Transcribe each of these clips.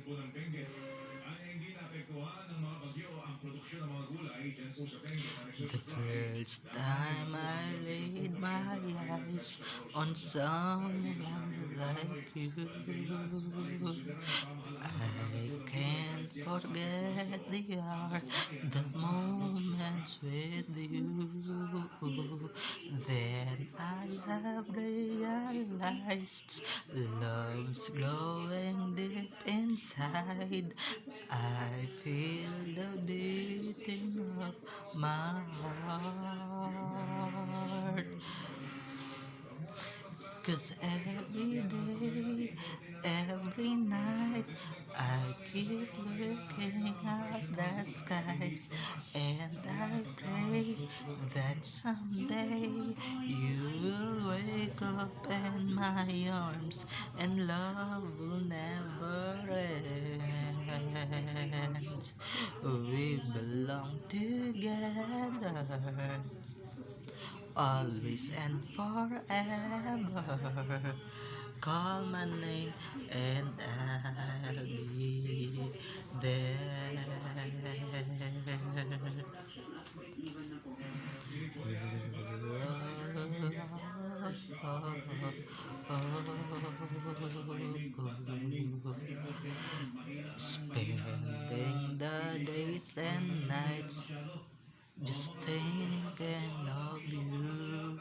The first time I laid my eyes on someone like you, I can't forget the hour, the moments with you. Then I have realized love's growing deep inside. I feel the beating of my heart. 'Cause every day, every night, I keep looking at the skies, and I pray that someday you will wake up in my arms, and love will never end. We belong together, always and forever. Call my name and I'll be there. Spending the days and nights just thinking of you.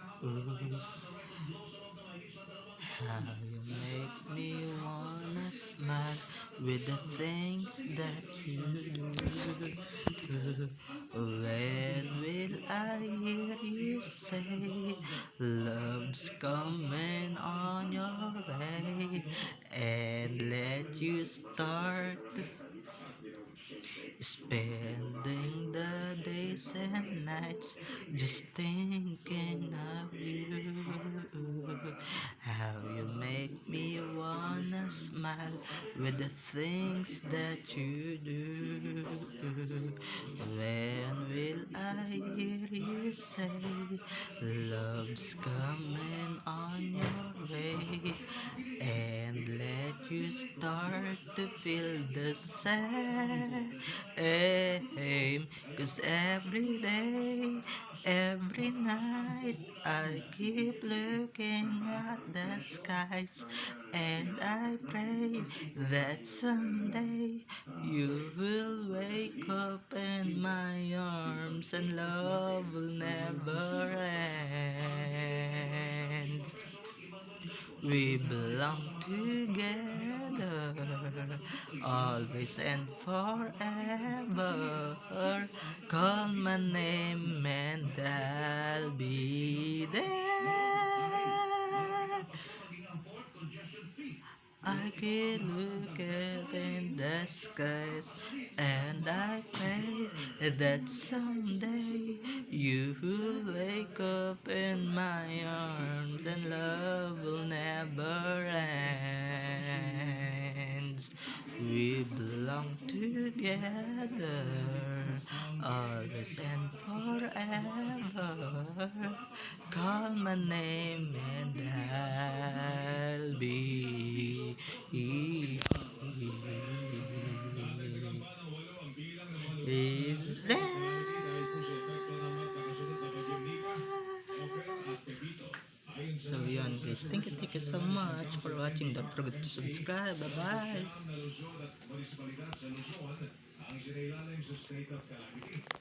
How you make me wanna smile with the things that you do. When will I hear you say love's coming on your way, and let you start to spending the days and nights just thinking of you. How you make me wanna smile with the things that you do. When will I hear you say love's coming on your way, and let you start to feel the same? 'Cause every day, every night, I keep looking at the skies, and I pray that someday you will wake up in my arms, and love will never end. We belong together, always and forever. Call my name and I'll be there. I keep looking in the skies, and I pray that someday you will wake up in my arms, and love will never end. We belong together, always and forever. Call my name and I'll be there. So yun guys, thank you so much for watching. Don't forget to subscribe. Bye bye.